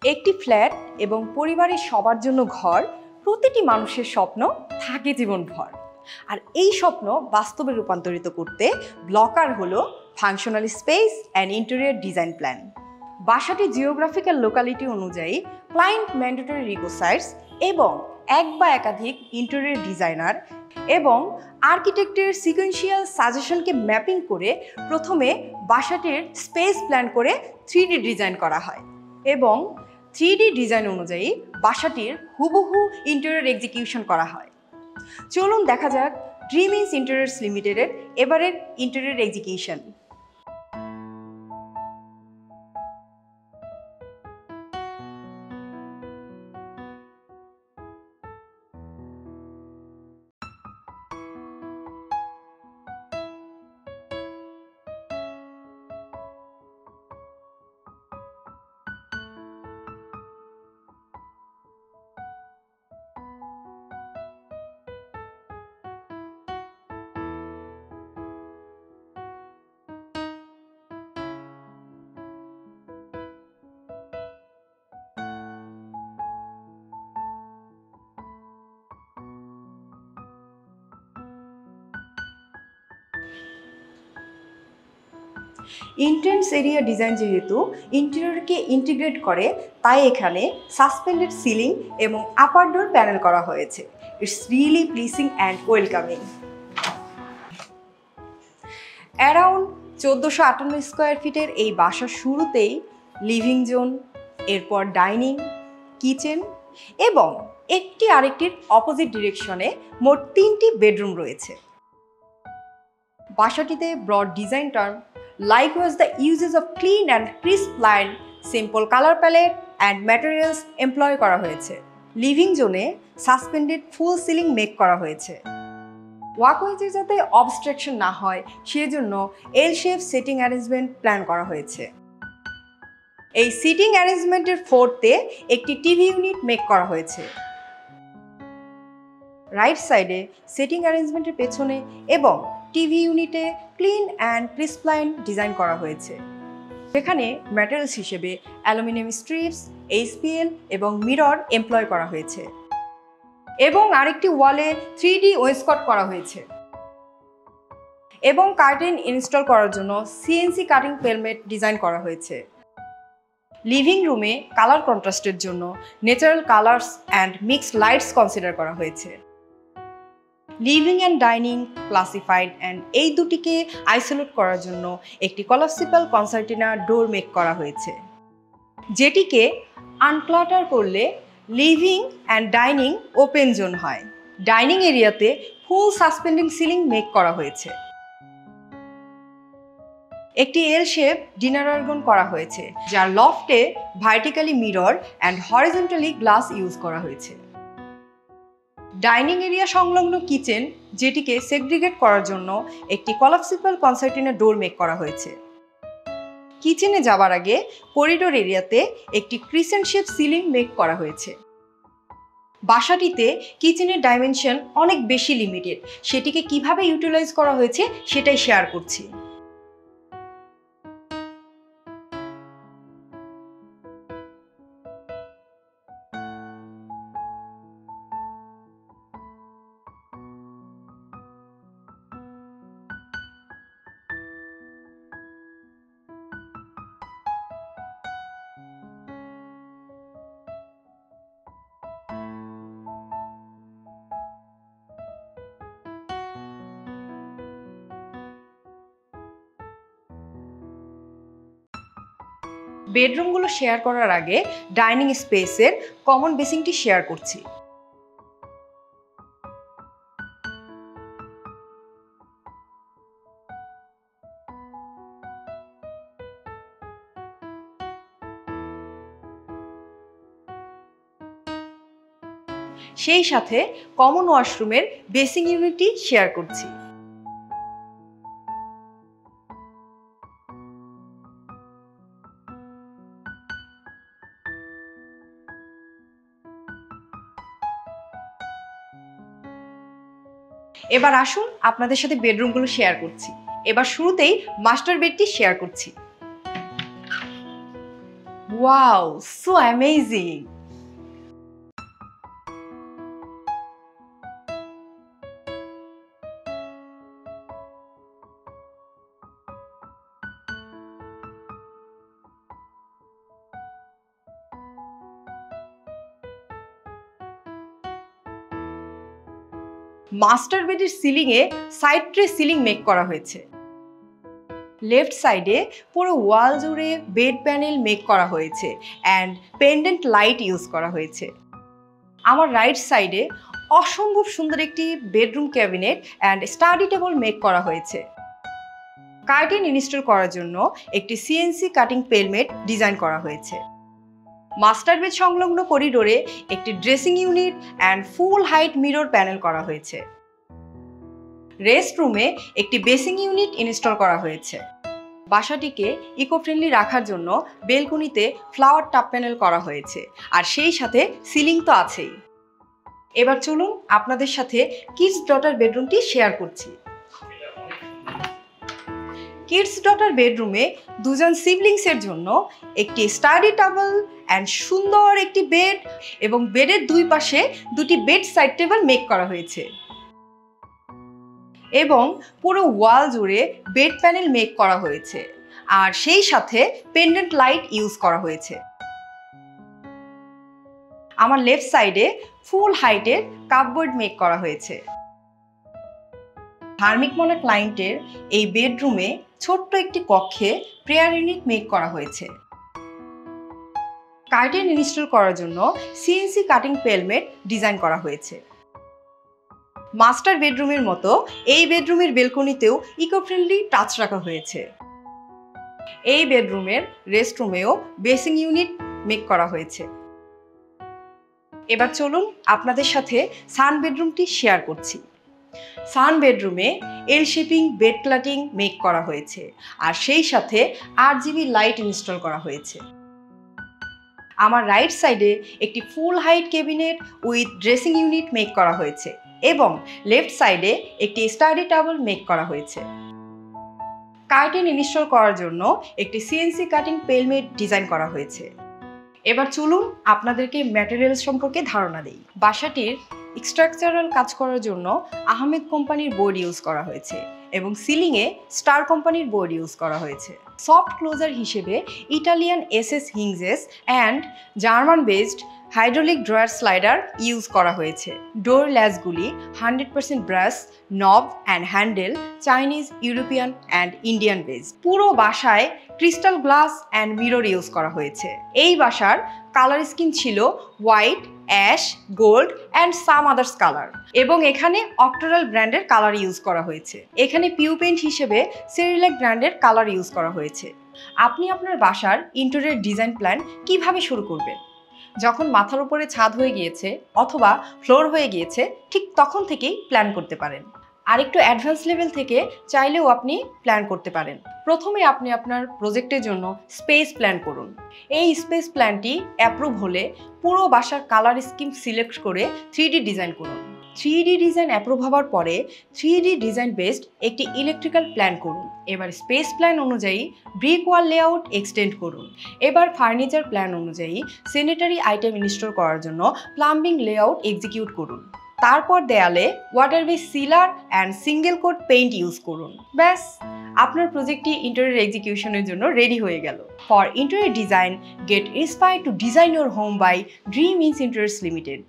একটি ফ্ল্যাট এবং পরিবারের সবার জন্য ঘর প্রতিটি মানুষের স্বপ্ন থাকে জীবনভর। আর এই স্বপ্ন বাস্তবে রূপান্তরিত করতে ব্লকার হলো functional space and interior design plan. বাসাটি জিওগ্রাফিক্যাল লোকালিটি অনুযায়ী ক্লায়েন্ট ম্যান্ডেটরি রিকোয়ারমেন্টস এবং এক বা একাধিক ইন্টেরিয়র ডিজাইনার এবং আর্কিটেক্টের সিকোয়েন্সিয়াল সাজেশনকে ম্যাপিং করে প্রথমে বাসাটির স্পেস প্ল্যান করে 3D ডিজাইন করা হয় এবং 3D ডিজাইন অনুযায়ী বাসাটির হুবহু ইন্টেরিয়র এক্সিকিউশন করা হয়। চলুন দেখা যাক ইঞ্চ ইন্টেরিয়র্স লিমিটেডের এবারের interior execution. Intense area design যেহেতু ইন্টেরিয়রকে ইন্টিগ্রেট করে, তাই এখানে সাসপেন্ডেড সিলিং এবং আপার ডোর প্যানেল করা হয়েছে। It's really pleasing and welcoming. Around 1458 square ফিটের এই বাসার শুরুতেই লিভিং জোন, এরপর ডাইনিং, কিচেন এবং একটি আরেকটির অপোজিট ডিরেকশনে মোট 3টি বেডরুম রয়েছে। বাসাটিতে broad design term likewise the uses of clean and crisp line, simple color palette and materials employ করা হয়েছে। লিভিং জোনে সাসপেন্ডেড ফুল সিলিং মেক করা হয়েছে। ওয়াকওয়েতে যাতে অবস্ট্রাকশন না হয় সেজন্য L shape sitting arrangement plan করা হয়েছে। এই সিটিং অ্যারেঞ্জমেন্টের ফোর্থে একটি টিভি ইউনিট মেক করা হয়েছে। রাইট সাইডে সিটিং অ্যারেঞ্জমেন্টের পেছনে এবং টিভি ইউনিটে clean and crisp line design করা হয়েছে। সেখানে ম্যাটেরিয়ালস হিসেবে অ্যালুমিনিয়াম স্ট্রিপস, এইচপিএল এবং মিরর এমপ্লয় করা হয়েছে এবং আরেকটি ওয়ালে 3D ওয়েস্টকট করা হয়েছে এবং কার্টেন ইনস্টল করার জন্য সিএনসি কাটিং পেলমেট ডিজাইন করা হয়েছে। লিভিং রুমে কালার কন্ট্রাস্টের জন্য natural colours and mixed lights consider করা হয়েছে। Living and dining classified and এই দুটিকে আইসোলেট করার জন্য একটি কলাপসিবল কনসার্টিনা ডোর মেক করা হয়েছে, যেটিকে আনক্লাটার করলে living and dining open zone হয়। ডাইনিং এরিয়াতে ফুল সাসপেন্ডিং সিলিং মেক করা হয়েছে। একটি এল শেপ ডিনার আর্গন করা হয়েছে, যার লফটে vertically mirror and horizontally glass use করা হয়েছে। ডাইনিং এরিয়া সংলগ্ন কিচেন, যেটিকে সেগ্রিগেট করার জন্য একটি কলাপসিবল কনসার্টিনা ডোর মেক করা হয়েছে। কিচেনে যাবার আগে করিডোর এরিয়াতে একটি ক্রিসেন্ট শেপ সিলিং মেক করা হয়েছে। বাসাটিতে কিচেনের ডাইমেনশন অনেক বেশি লিমিটেড, সেটিকে কিভাবে ইউটিলাইজ করা হয়েছে সেটাই শেয়ার করছি। বেডরুমগুলো শেয়ার করার আগে ডাইনিং স্পেসের কমন বেসিংটি শেয়ার করছি। সেই সাথে কমন ওয়াশরুমের বেসিং ইউনিটটি শেয়ার করছি। এবার আসুন আপনাদের সাথে বেডরুমগুলো শেয়ার করছি। এবার শুরুতেই মাস্টার বেডটি শেয়ার করছি। Wow, so amazing. মাস্টার বেডের সিলিংয়ে সাইড ট্রে সিলিং মেক করা হয়েছে। লেফট সাইডে পুরো ওয়াল জুড়ে বেড প্যানেল মেক করা হয়েছে অ্যান্ড পেন্ডেন্ট লাইট ইউজ করা হয়েছে। আমার রাইট সাইডে অসম্ভব সুন্দর একটি bedroom cabinet and study table make করা হয়েছে। কার্টেন ইনস্টল করার জন্য একটি সিএনসি কাটিং পেলমেট ডিজাইন করা হয়েছে। মাস্টার বেড সংলগ্ন করিডোরে একটি dressing unit and full height mirror panel করা হয়েছে। রেস্ট রুমে একটি বেসিং ইউনিট ইনস্টল করা হয়েছে। বাসাটিকে ইকো ফ্রেন্ডলি রাখার জন্য বেলকনিতে ফ্লাওয়ার টাপ প্যানেল করা হয়েছে, আর সেই সাথে সিলিং তো আছেই। এবার চলুন আপনাদের সাথে কিডস ডটার বেডরুমটি শেয়ার করছি। কিডস ডটার বেডরুমে দুজন সিবলিংসের জন্য একটি স্টাডি টেবিল অ্যান্ড সুন্দর একটি বেড এবং বেডের দুই পাশে দুটি বেড সাইড টেবিল মেক করা হয়েছে এবং পুরো ওয়াল জুড়ে বেড প্যানেল মেক করা হয়েছে, আর সেই সাথে পেন্ডেন্ট লাইট ইউজ করা হয়েছে। আমার লেফট সাইডে ফুল হাইটের কাপবোর্ড মেক করা হয়েছে। ধার্মিক মনে ক্লায়েন্টের এই বেডরুমে ছোট্ট একটি কক্ষে প্রেয়ার ইউনিট মেক করা হয়েছে। কার্টেন ইনস্টল করার জন্য সিএনসি কাটিং পেলমেট ডিজাইন করা হয়েছে। মাস্টার বেডরুমের মতো এই বেডরুমের বেলকনিতেও ইকো ফ্রেন্ডলি টাচ রাখা হয়েছে। এই বেডরুমের রেস্টরুমেও বেসিং ইউনিট মেক করা হয়েছে। এবার চলুন আপনাদের সাথে সান বেডরুমটি শেয়ার করছি। সান বেডরুমে এল শেপিং বেড ক্লাটিং মেক করা হয়েছে, আর সেই সাথে RGB লাইট ইনস্টল করা হয়েছে। আমার রাইট সাইডে একটি ফুল height cabinet with dressing unit make করা হয়েছে এবং লেফট সাইডে একটি স্টাডি টেবিল মেক করা হয়েছে। কার্টেন ইনস্টল করার জন্য একটি সিএনসি কাটিং পেলমেট ডিজাইন করা হয়েছে। এবার চলুন আপনাদেরকে ম্যাটেরিয়াল সম্পর্কে ধারণা দিই। বাসাটির স্ট্রাকচারাল কাজ করার জন্য আহমেদ কোম্পানির বোর্ড ইউজ করা হয়েছে এবং সিলিংয়ে স্টার কোম্পানির বোর্ড ইউজ করা হয়েছে। সফট ক্লোজার হিসেবে Italian SS hinges and German based hydraulic drawer slider use করা হয়েছে। ডোর ল্যাচগুলি 100% brush, knob and handle Chinese, European and Indian based. পুরো বাসায় crystal glass and mirror use করা হয়েছে। এই বাসার কালার স্কিম ছিল white, ash, gold and some others colour, এবং এখানে অক্টোরাল ব্র্যান্ডের কালার ইউজ করা হয়েছে। এখানে পিউ পেইন্ট হিসেবে সেরিলাক ব্র্যান্ডের কালার ইউজ করা হয়েছে। আপনি আপনার বাসার ইন্টেরিয়র ডিজাইন প্ল্যান কিভাবে শুরু করবেন? যখন মাথার উপরে ছাদ হয়ে গিয়েছে অথবা ফ্লোর হয়ে গিয়েছে, ঠিক তখন থেকেই প্ল্যান করতে পারেন। আরেকটু অ্যাডভান্স লেভেল থেকে চাইলেও আপনি প্ল্যান করতে পারেন। প্রথমে আপনি আপনার প্রজেক্টের জন্য স্পেস প্ল্যান করুন। এই স্পেস প্ল্যানটি অ্যাপ্রুভ হলে পুরো বাসার কালার স্কিম সিলেক্ট করে 3D ডিজাইন করুন। 3D ডিজাইন অ্যাপ্রুভ হওয়ার পরে 3D ডিজাইন বেসড একটি ইলেকট্রিক্যাল প্ল্যান করুন। এবার স্পেস প্ল্যান অনুযায়ী ব্রিক ওয়াল লেআউট এক্সটেন্ড করুন। এবার ফার্নিচার প্ল্যান অনুযায়ী স্যানিটারি আইটেম ইনস্টল করার জন্য প্লাম্বিং লেআউট এক্সিকিউট করুন। তারপর দেয়ালে water base sealer and single coat paint use করুন। ব্যাস, আপনার প্রজেক্টটি ইন্টেরিয়র এক্সিকিউশনের জন্য রেডি হয়ে গেল। For interior design, get inspired to design your home by dream inch interiors limited.